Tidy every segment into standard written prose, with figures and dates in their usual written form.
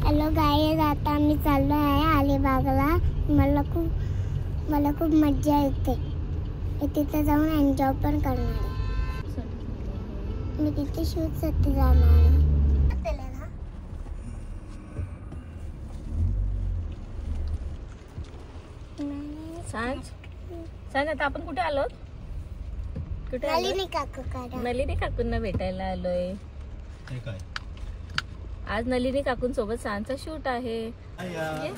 Hello guys, आता आम्ही चाललो आहे अलिबागला. मला खूप मज्जा येते. तिथे जाऊन एन्जॉय पण करणार आहे. मी तिथे शूटसाठी जाणार आहे. सांग आता आपण कुठे आलो? कुठे नलिनी काकूंना भेटायला आलोय. आज नलिनी काकून सोबत सांचा शूट आहे. माझ्याकडे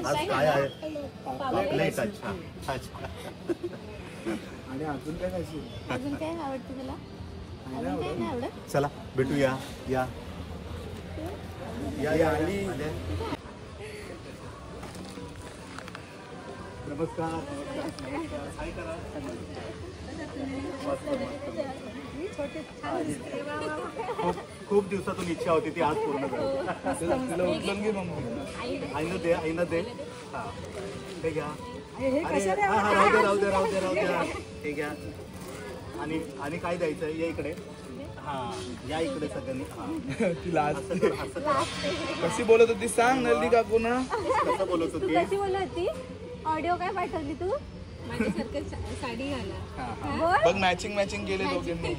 आज काय आहे? पापलेट. अच्छा. आणि अजून काय खायची? अजून काय आवडतं तुला? अजून काय नाही आवडत? चला भेटूया. या आणि नमस्कार. काय करा? खूप दिवसातून इच्छा होती ती आज पूर्ण झाली. आईनं दे. हा हे घ्या. राहू द्या. हे घ्या. आणि काय द्यायचं? या इकडे. हा या इकडे सगळ्यांनी. हा ती लास्ट कशी बोलत होती सांग नलिनी काकू ना. कसं बोलत होती? ऑडिओ काय पाठवली तू? माझ्यासारखं साडी घाला. बघ मॅचिंग केले दोघांनी.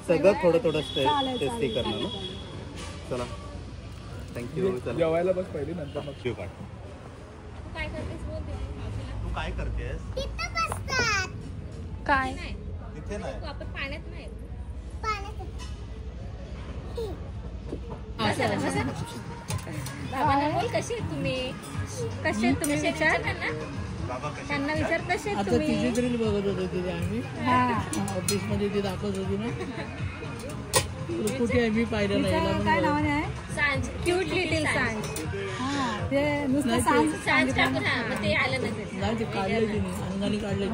सगळं थोडं टेस्टी करणार ना. चला थँक्यू. जेवायला बस पहिली नंतर मग शिव काढ. तू काय करतेस? काय तिथे नाही. आपण पाण्यात नाही. बाबांना बोल कसे आहेत तुम्ही विचार त्यांना विचार कसे आहेत तुम्ही. तिची रील बघत होतो तिथे आम्ही ऑफिस मध्ये ती दाखवत होती ना. कुठे आहे मी पाहिलं नाही. काय नाव आहे? सांज. क्यूट लिटिल सांज. ते नुसतं सांज टाकून ते आलं नसेल. नाही ते काढलंय तिने अंगाने काढलंय.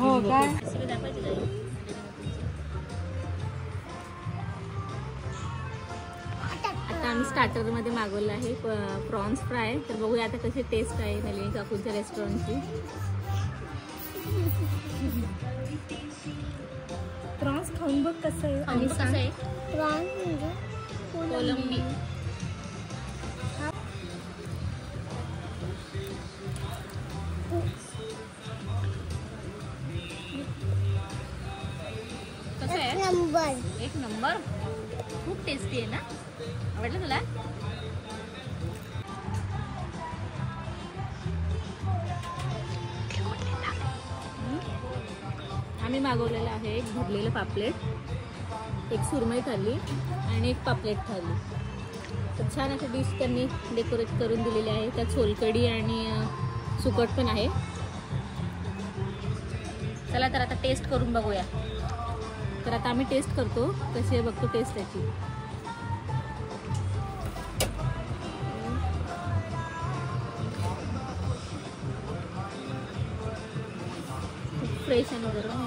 आता आम्ही स्टार्टर मध्ये मागवलं आहे प्रॉन्स फ्राय. तर बघूया आता कशी टेस्ट आहे नलिनी काकूंच्या रेस्टॉरंटची. प्रॉन्स खाऊन बघ कसं आहे. आणि कसं आहे कोलंबी. कसं आहे? एक नंबर. खूप टेस्टी आहे ना. आवडलं तुला? आम्ही मागवलेलं आहे एक भरलेलं पापलेट, एक सुरमई थाली आणि एक पापलेट थाली. तर छान अशी डिश त्यांनी डेकोरेट करून दिलेली आहे. त्यात सोलकढी आणि सुकट पण आहे. चला तर आता टेस्ट करून बघूया. तर आता आम्ही टेस्ट करतो कशी आहे बघतो टेस्ट त्याची. फ्रेश आणि गरम.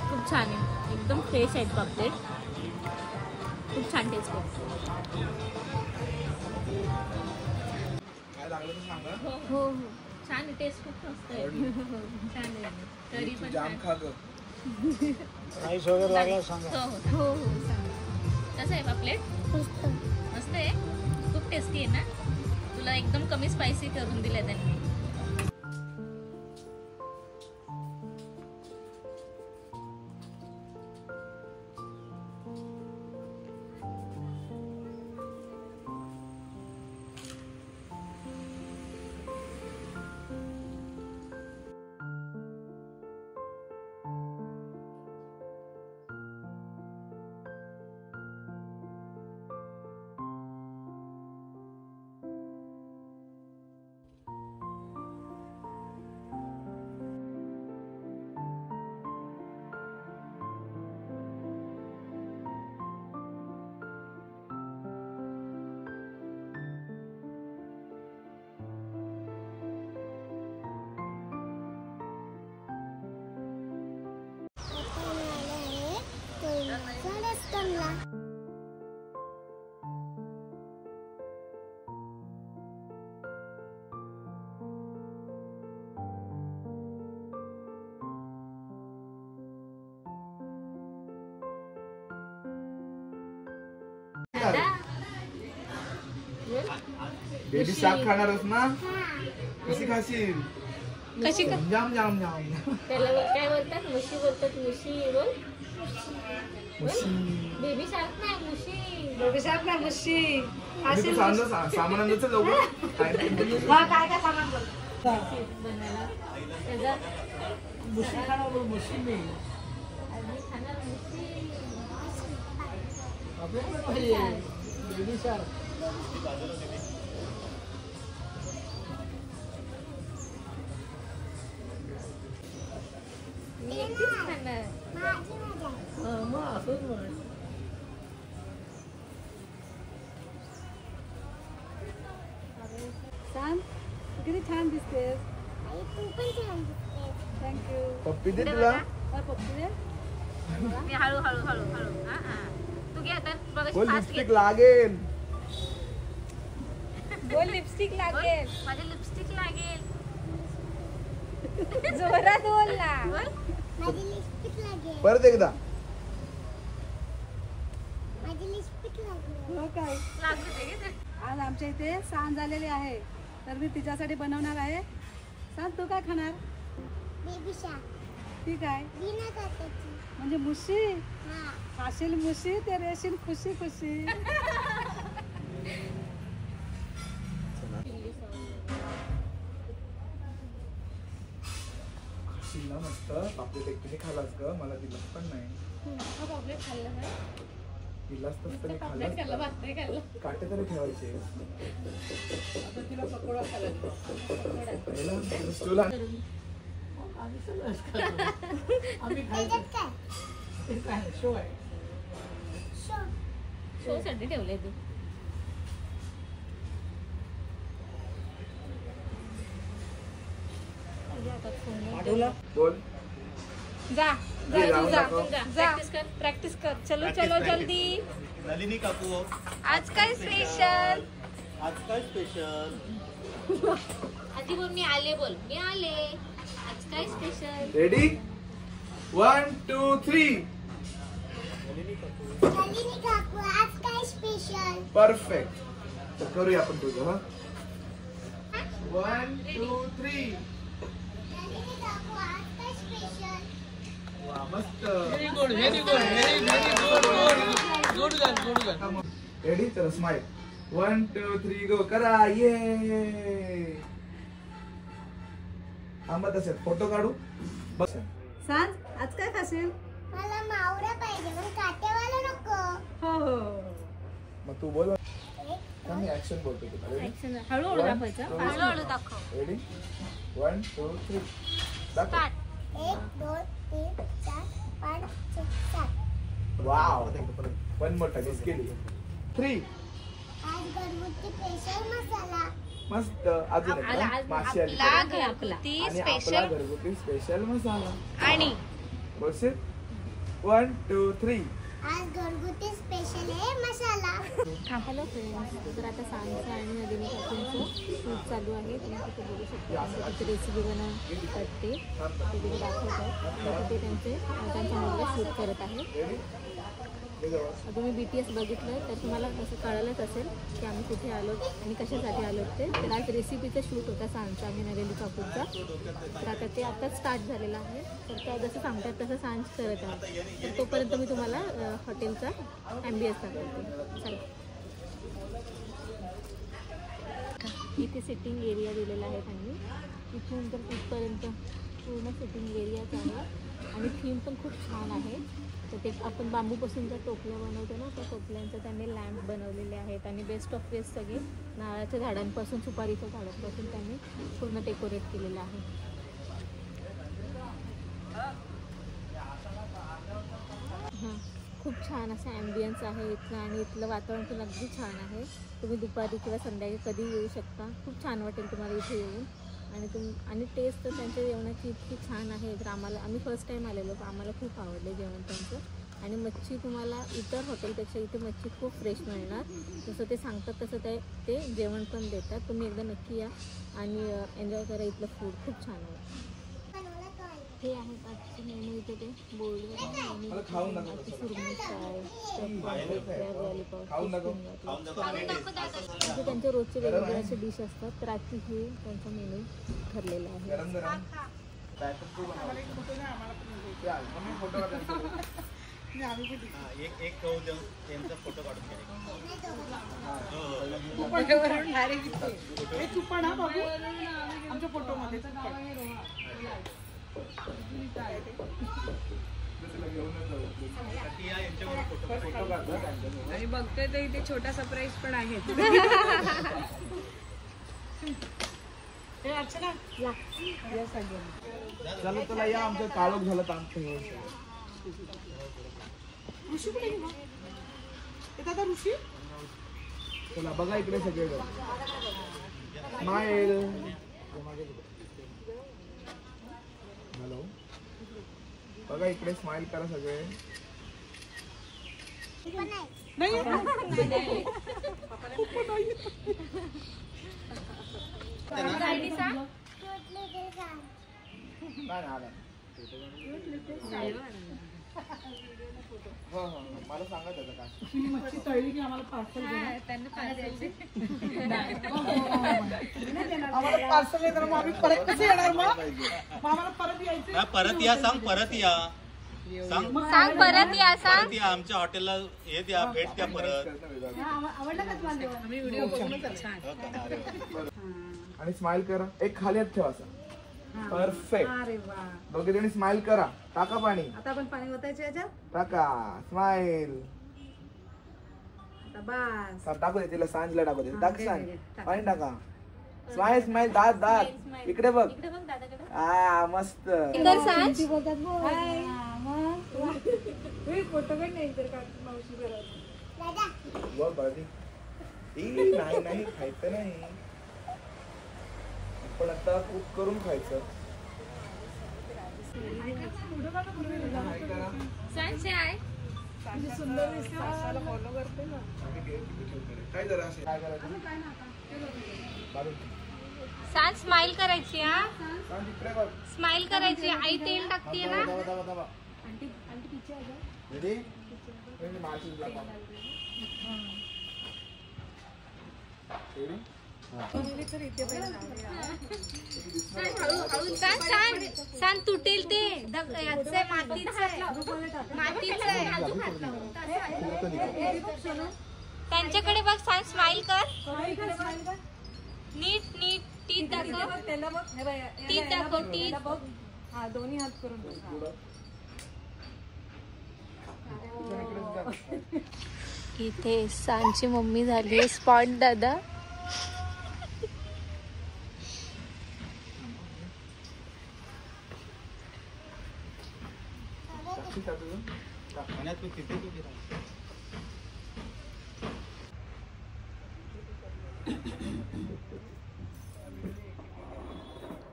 खूप छान आहे. एकदम फ्रेश आहेत पापलेट. खूप छान टेस्ट आहे. हो छान आहे. टेस्ट खूप मस्त आहे. छान आहे. तरी पण हो कसं आहे पापलेट? मस्त आहे. खूप टेस्टी आहे ना. तुला एकदम कमी स्पायसी करून दिलं त्यांनी. खाणार बेबी शाक खाणारच ना कशी खाशील कशी जाम जाम जाम त्याला काय बोलतात मुशी बोलतात मुशी बोल बेबी शार्क नाही मुशी बेबी शार्क ना मुशी मी तू सांगतो सामान आणलं चल लवकर काय काय सामान बोल बनायला त्याचा मुशी खाणार मुशी मी आधी खाणार मुशी आपल्याकडे पाहिजे बेबी शार्क मी एकटीच खाणार मग असंच म्हण सांग किती छान दिसतेस तू पण छान दिसतेस. थँक्यू पप्पी दे तुला पप्पी दे मी हळू हळू हळू हळू तू घे आता बघ बोल फास्ट घे लिपस्टिक लागेल बोल लिपस्टिक लागेल माझी लिपस्टिक लागेल जोरात बोल ना बोल माझी लिपस्टिक लागेल. परत एकदा माझी लिपस्टिक लागेल. हो काय लागू दे घे ते. आज आमच्या इथे सांज झालेली आहे तर मी तिच्यासाठी बनवणार आहे सांग तू काय खाणार बेबी शार्क. ठीक आहे बिना काटाची. म्हणजे मुशी हा. खाशील मुशी ते रेशील खुशी खुशी खाशील ना मस्त पापलेट एकटीने खालास ग मला दिलास पण नाही पापलेट खाल्लं का? दिलास तसं पापलेट खाल्लं खाल्लास भात नाही खाल्लं काटे तरी ठेवायचे आता तिला पकोडा खायला पहिला तुला आम्ही सगळंच खातो आम्ही खायचं त्याच्यात काय? ते काय शो आहे शो. शो साठी ठेवलंय तू अरे आता फोन पाठवला बोल जा जा, जा तू जा दाखव. जा प्रॅक्टिस कर प्रॅक्टिस कर चलो चलो जल्दी नलिनी काकू आज काय स्पेशल आज काय स्पेशल आधी बोल मी आले बोल मी आले आज काय स्पेशल रेडी 1 2 3 नलिनी काकू आज काय स्पेशल? परफेक्ट तर करूया आपण तुझं हा 1 2 3 नलिनी काकू आज काय स्पेशल? वा मस्त very good very good very good good girl good girl ready चला स्माइल 1 2 3 गो करा ये थांबा तसे फोटो काढू बस सांज आज काय खाशील मला मावरा पाहिजे पण काटेवाला नको. हो हो मग तू बोल एक, मी ऍक्शन बोलतो तुला रेडी ऍक्शन हळूहळू दाखवायचं हळूहळू दाखव रेडी 1 2 3 दाखव 1 2 3 4 5 6 7. वाव वन मोर टाइम केली 3 आज घरगुती स्पेशल मसाला. मस्त अजून एक ना? माशी आली आपला आपला आणि आपला घरगुती स्पेशल मसाला आणि बोलशील 1 2 3 आज घरगुती स्पेशल आहे मसाला. हॅलो फ्रेंड्स तर आता सांगचं आणि नदिनी काकूंचं शूट चालू आहे तुम्ही तिथे बघू शकता तिथे रेसिपी बनवतात ते तिथे दाखवतात आणि तिथे त्यांच्या मुलगा शूट करत आहे तुम्ही BTS बघितलं तर तुम्हाला असं कळालंच असेल की आम्ही कुठे आलो आणि कशासाठी आलो ते तर आज रेसिपीचं शूट होता सांजचा आम्ही नरेली काकूंचा तर आता ते आताच स्टार्ट झालेलं आहे तर त्या जसं सांगतात तसं सांज करत आहे तर तोपर्यंत मी तुम्हाला हॉटेलचा ॲम्बियन्स दाखवते चला इथे सिटिंग एरिया दिलेला आहे त्यांनी इथून तर तिथपर्यंत पूर्ण सिटिंग एरियाच आहे आणि थीम पण खूप छान आहे तर ते आपण बांबूपासून ज्या टोपल्या बनवतो ना त्या टोपल्यांचं त्यांनी लॅम्प बनवलेले आहेत आणि बेस्ट ऑफ बेस्ट सगळे नारळाच्या झाडांपासून सुपारीच्या झाडांपासून त्यांनी पूर्ण डेकोरेट केलेलं आहे हां खूप छान असं ॲम्बियन्स आहे इथलं आणि इथलं वातावरण पण अगदी छान आहे तुम्ही दुपारी किंवा संध्याकाळी कधी येऊ शकता खूप छान वाटेल तुम्हाला इथे येऊन आणि टेस्ट तर त्यांच्या जेवणाची इतकी छान आहे तर आम्ही फर्स्ट टाईम आलेलो तर आम्हाला खूप आवडले जेवण त्यांचं आणि मच्छी तुम्हाला इतर हॉटेलपेक्षा इथे मच्छी खूप फ्रेश मिळणार जसं ते सांगतात तसं ते जेवण पण देतात तुम्ही एकदा नक्की या आणि एन्जॉय करा इथलं फूड खूप छान आहे बनवला तो आहे. हे आहेत आजचे मेनू इथे ते बोर्डवर मला खाऊन दाखव आजची सुरमई फ्राय खाऊन दाखव. असे त्यांचे रोजचे वेगवेगळे असे डिश असतात. तर आजची हे त्यांचा मेनू ठरलेला आहे. गरम गरम पॅकेट को बनवायचं. चल मम्मी फोटो काढ. एक त्यांचा फोटो काढून घ्या. तू पण हा बाबू आमच्या फोटो मध्ये आणि बघतोय तर इथे छोटा सरप्राईज पण आहे. चला तुला या आमचं काळोख झालं तर आमचं ऋषी कुठे गेला? दादा ऋषी चला बघा इकडे सगळे स्माईल. हॅलो बघा इकडे स्माईल करा सगळे. नाही हो हो मला सांगा त्याचं काय. मच्छी तळली की आम्हाला पार्सल आम्हाला पार्सल येणार मग आम्ही परत कसे येणार मग आम्हाला परत यायचं. परत या सांग, परत या सांग, परत या परत या आमच्या हॉटेलला हे द्या, भेट द्या परत. आवडलं का तुम्हाला? आम्ही व्हिडिओ बघूनच छान. आणि स्माईल करा. एक खाली हात ठेवा असा. परफेक्ट. अरे वा. दोघे जणी स्माईल करा. टाका पाणी. आता आपण पाणी ओतायचे याच्यात. टाका स्माईल. आता बस. टाकू दे तिला. सांजला टाकू दे. टाक सांज. पाणी टाका. Smile smile. दात दात इकडे बघ. हा मस्त. फोटो पण नाही तर मावशी घरात. वर बघ. नाही नाही खायचं नाही. पण आता कुक करून खायचं. सुंदर दिसते. फॉलो करते ना. काय जरा असे काय करायचं. सांग स्माइल करायची. हा सांज इकडे बघ. स्माइल करायची. आई तेल टाकते ना. रेडी मारची रेडी. सांग तुटेल ते त्यांच्याकडे बघ. सांग स्माइल कर. नीट नीट टीथ दाखव. टीथ दाखव. टीथ. हा दोन्ही हात करून इथे सांची मम्मी झाली स्पॉट दादा.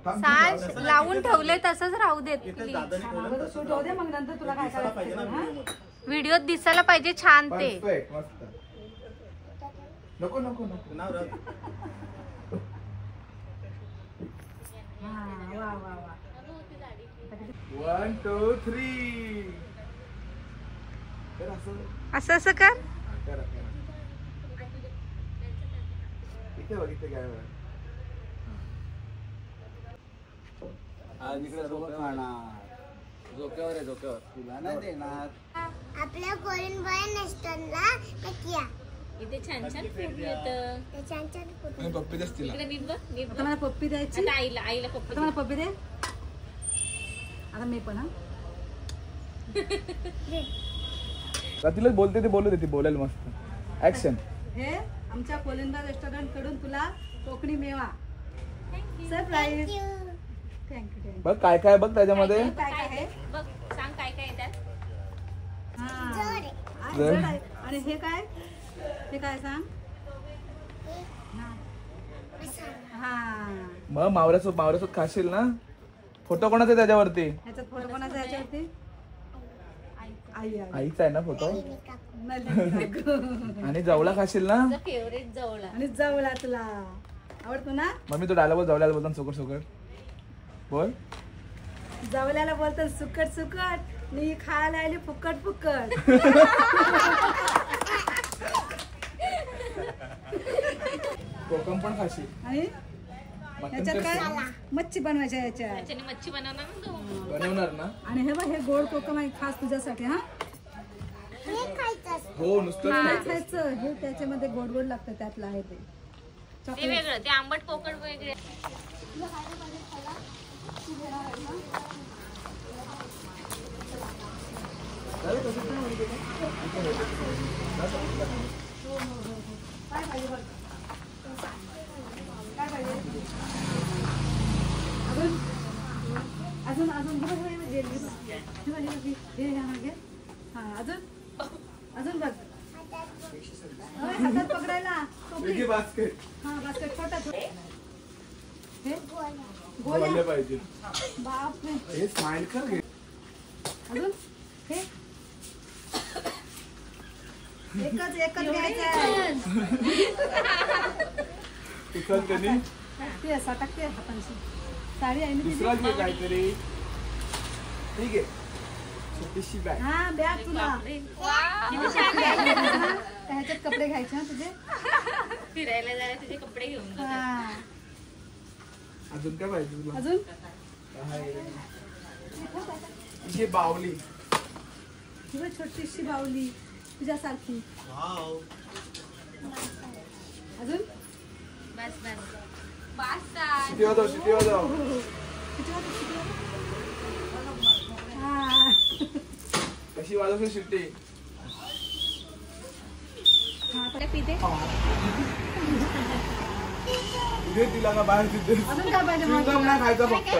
सांज लावून ठेवले तसंच राहू देत. जाऊ दे मग नंतर तुला काय करायचं. व्हिडिओत दिसायला पाहिजे छान ते. परफेक्ट मस्त. नको नको नको. वा वा वा. 1 2 3. असं असं कर. इथे बघ. इथे काय आज इकडे झोक्यावर आहे. झोक्यावर तुला नाही देणार. आपल्या कोरियन बॉय नेस्टनला किया इथे छान छान फूड मिळतं. ते छान छान फोटो. पप्पी असतील. इकडे निंब निंब. आता मला पप्पी द्यायची. आता आईला आईला पप्पी. आता मला पप्पी दे. आता मी पण हा तिला बोलते ते बोलू दे. ती बोलायला मस्त. ऍक्शन. हे आमच्या कोलिंदा रेस्टॉरंट कडून तुला कोकणी मेवा सरप्राईज. थँक्यू. बघ काय काय बघ त्याच्यामध्ये. काय काय आहे बघ. सांग काय काय येतात. हा जड आहे. आणि हे काय. हे काय सांग. हा मग मावऱ्यासोबत खाशील ना. फोटो कोणाचा आहे त्याच्यावरती. ह्याच्यात फोटो कोणाचा ह्याच्यावरती. आई आईचा आहे ना फोटो. आणि आणि जवळा खाशील ना. फेवरेट जवळा. जवळा तुला आवडतो ना. मम्मी तो डायलॉग जवळ्याला बोलतो. सोकट सोकट बोल. जवल्याला बोलतात सुकट सुकट, मी खायला आली फुकट फुकट. कोकम पण खाशी. आणि याच्यात काय मच्छी बनवायच्या याच्यात. त्याच्याने मच्छी बनवणार ना तू. बनवणार ना. आणि हे बघ हे गोड कोकम आहे खास तुझ्यासाठी. हा हे खायचं असतं. हो नुसतं खायचं. हे त्याच्यामध्ये गोड गोड लागतं त्यातलं आहे ते. ते वेगळं, ते आंबट कोकण वेगळे. अजून अजून अजून बघ हातात पकडायला. बास्केट. हा बास्केट छोटा. हे गोल्या पाहिजे. बापरे. हे स्माइल कर घे. अजून हे एकच घ्यायचं. उचल त्यांनी. ते असा टाकते हातांशी. साडी आहे मी दुसरा घे काहीतरी. ठीक आहे. छोटीशी बॅग. हा बॅग तुला. ह्याच्यात कपडे घ्यायचे ना तुझे. फिरायला जायला तुझे कपडे घेऊन जा. हा. अजून काय पाहिजे तुला. अजून ही बावली. तुझी छोटीशी बाहुली तुझ्यासारखी. अजून बस बस शिटी वाजव शिटी वाजव. हा. कशी वाजवशील शिट्टी. तिथे तिला का बाहेर तिथे. अजून काय पाहिजे मग? चिंगम नाही खायचं फक्त.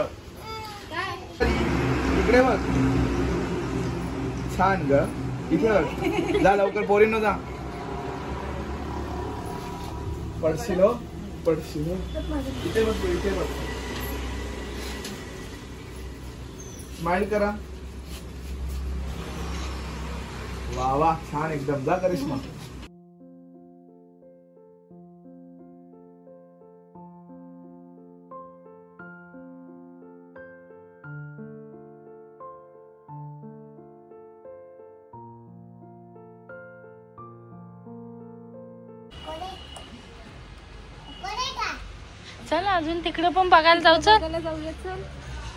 इकडे बघ. छान ग. इथे बघ. जा लवकर पोरींनो जा. पडशील हो पडशील. इथे बघ इथे बघ. स्माइल करा. वा वा छान एकदम. जा करिश्मा. चल अजून तिकडे पण बघायला जाऊ. चल जाऊया. चल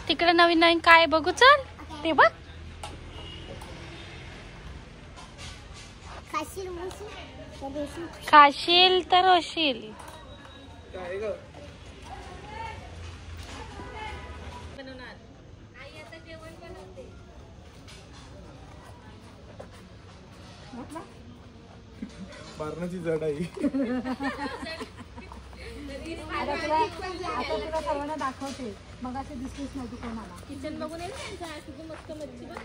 तिकडे नवीन नवीन काय बघू. चल ते बघ. खाशील तर होशील. मारण्याची जड आहे. आता तुला सर्वांना दाखवते. मग असे दिसलीच नव्हती कोणाला. किचन बघून मस्त मच्छी बघ.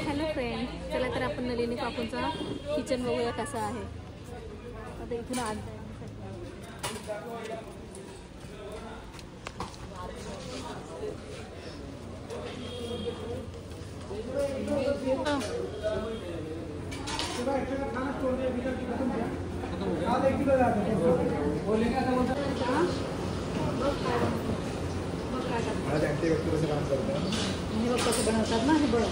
हॅलो फ्रेंड, चला तर आपण नलिनी काकूंचा किचन बघूया कसा आहे. आता इथून आत कसं बनवतात ना हे बघ.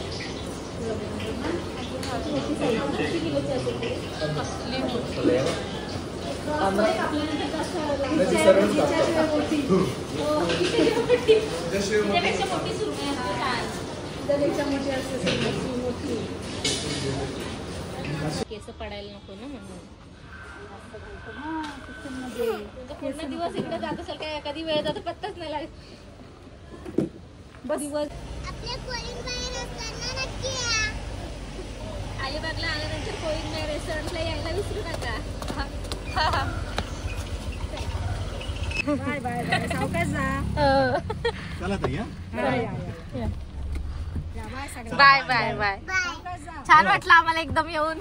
केस पडायला नको ना म्हणून. पूर्ण दिवस इकडे जात असेल काय. कधी वेळ जातो पत्ताच नाही लागत. बस दिवस अलिबागला आल्यानंतर कोळींबाई रेस्टॉरंटला यायला विसरू नका. Bye bye bye. सावकाश जा. चला ताई. Bye bye bye. छान वाटलं आम्हाला एकदम येऊन.